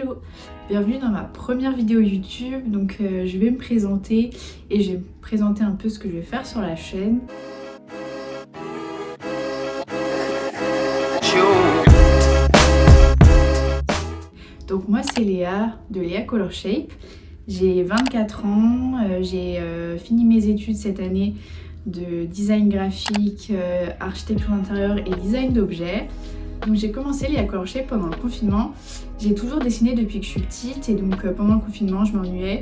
Hello, bienvenue dans ma première vidéo YouTube. Donc je vais me présenter et je vais me présenter un peu ce que je vais faire sur la chaîne. Donc moi c'est Léa de Léa Color Shape. J'ai 24 ans, j'ai fini mes études cette année de design graphique, architecture d'intérieur et design d'objets. Donc j'ai commencé Léa Color Shape pendant le confinement. J'ai toujours dessiné depuis que je suis petite et donc pendant le confinement je m'ennuyais.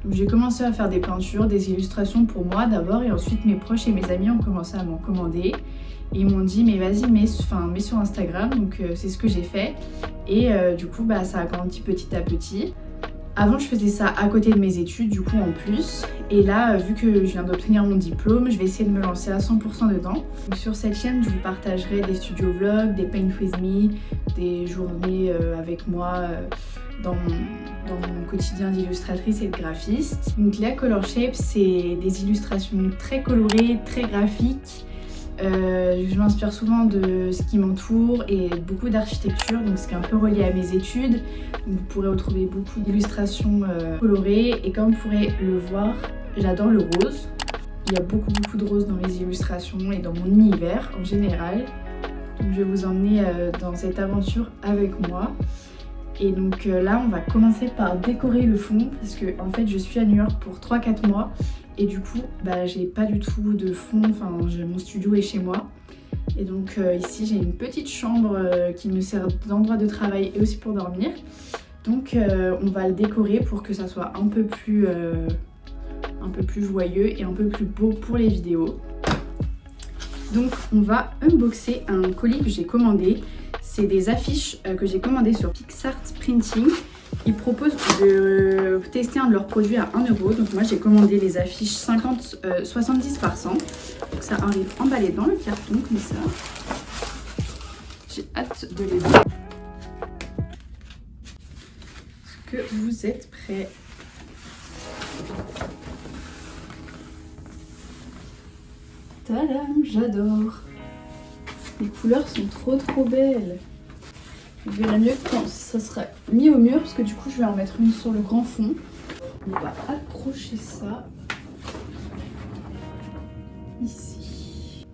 Donc j'ai commencé à faire des peintures, des illustrations pour moi d'abord et ensuite mes proches et mes amis ont commencé à m'en commander. Et ils m'ont dit mais vas-y mets sur Instagram, donc c'est ce que j'ai fait. Et du coup ça a grandi petit à petit. Avant je faisais ça à côté de mes études du coup en plus. Et là vu que je viens d'obtenir mon diplôme, je vais essayer de me lancer à 100% dedans. Donc, sur cette chaîne je vous partagerai des studio vlogs, des paint with me, des journées avec moi dans mon quotidien d'illustratrice et de graphiste. Donc Léa Color Shape c'est des illustrations très colorées, très graphiques. Je m'inspire souvent de ce qui m'entoure et beaucoup d'architecture, donc c'est un peu relié à mes études. Donc, vous pourrez retrouver beaucoup d'illustrations colorées et comme vous pourrez le voir, j'adore le rose. Il y a beaucoup de rose dans mes illustrations et dans mon univers en général. Donc, je vais vous emmener dans cette aventure avec moi. Et donc là on va commencer par décorer le fond parce que en fait je suis à New York pour 3-4 mois. Et du coup, j'ai pas du tout de fond, mon studio est chez moi. Et donc ici, j'ai une petite chambre qui me sert d'endroit de travail et aussi pour dormir. Donc on va le décorer pour que ça soit un peu plus joyeux et un peu plus beau pour les vidéos. Donc on va unboxer un colis que j'ai commandé. C'est des affiches que j'ai commandées sur PixArt Printing. Ils proposent de tester un de leurs produits à 1 €. Donc moi j'ai commandé les affiches 70 par 100. Donc ça arrive emballé dans le carton comme ça. J'ai hâte de les voir. Est-ce que vous êtes prêts? Tadam, j'adore. Les couleurs sont trop belles. Je verrai mieux quand ça sera mis au mur parce que du coup je vais en mettre une sur le grand fond. On va accrocher ça ici.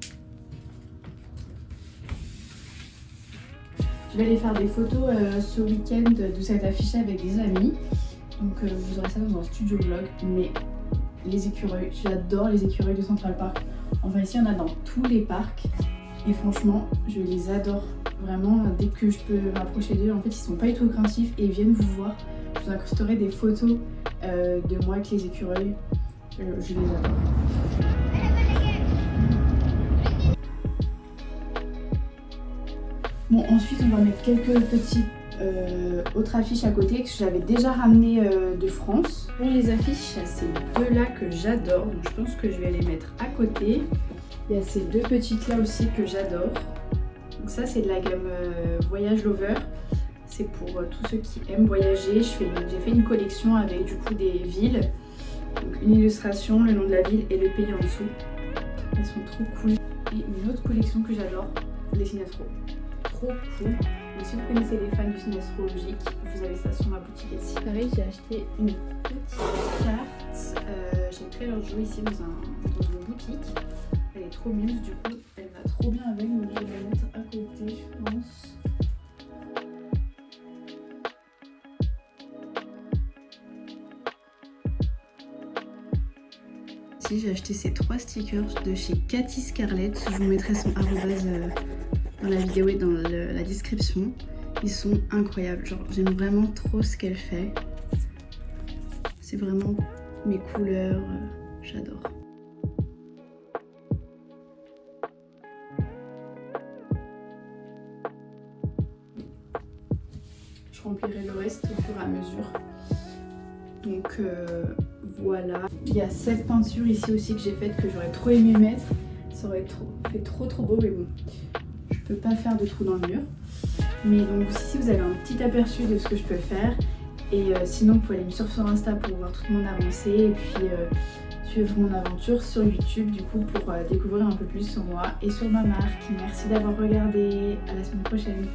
Je vais aller faire des photos ce week-end de cette affiche avec des amis. Donc vous aurez ça dans un studio vlog. Mais les écureuils, j'adore les écureuils de Central Park. Enfin ici il y en a dans tous les parcs. Et franchement je les adore. Vraiment, dès que je peux m'approcher d'eux, en fait, ils sont pas du tout craintifs et ils viennent vous voir. Je vous incrusterai des photos de moi avec les écureuils. Je les adore. Bon, ensuite, on va mettre quelques petites autres affiches à côté que j'avais déjà ramenées de France. Pour les affiches, il y a ces deux-là que j'adore. Donc, je pense que je vais les mettre à côté. Il y a ces deux petites-là aussi que j'adore. Donc ça c'est de la gamme Voyage Lover, c'est pour tous ceux qui aiment voyager. J'ai fait une collection avec du coup des villes, donc une illustration, le nom de la ville et le pays en dessous. Elles sont trop cool. Et une autre collection que j'adore, les Sinestro. Trop cool. Donc si vous connaissez les fans du Sinestro logique, vous avez ça sur ma boutique ici. Pareil, j'ai acheté une petite carte. J'ai créé leur jeu ici dans une boutique. Elle est trop muse du coup, elle va trop bien avec, donc je vais la mettre à côté je pense. Ici j'ai acheté ces 3 stickers de chez Cathy Scarlett, je vous mettrai son arrobase dans la vidéo et dans la description. Ils sont incroyables, genre j'aime vraiment trop ce qu'elle fait. C'est vraiment mes couleurs, j'adore. Je remplirai le reste au fur et à mesure. Donc voilà. Il y a cette peinture ici aussi que j'ai faite que j'aurais trop aimé mettre. Ça aurait fait trop beau mais bon. Je peux pas faire de trou dans le mur. Mais donc ici vous avez un petit aperçu de ce que je peux faire. Et sinon vous pouvez aller me suivre sur Insta pour voir toute mon avancée. Et puis suivre mon aventure sur YouTube du coup pour découvrir un peu plus sur moi et sur ma marque. Merci d'avoir regardé. À la semaine prochaine.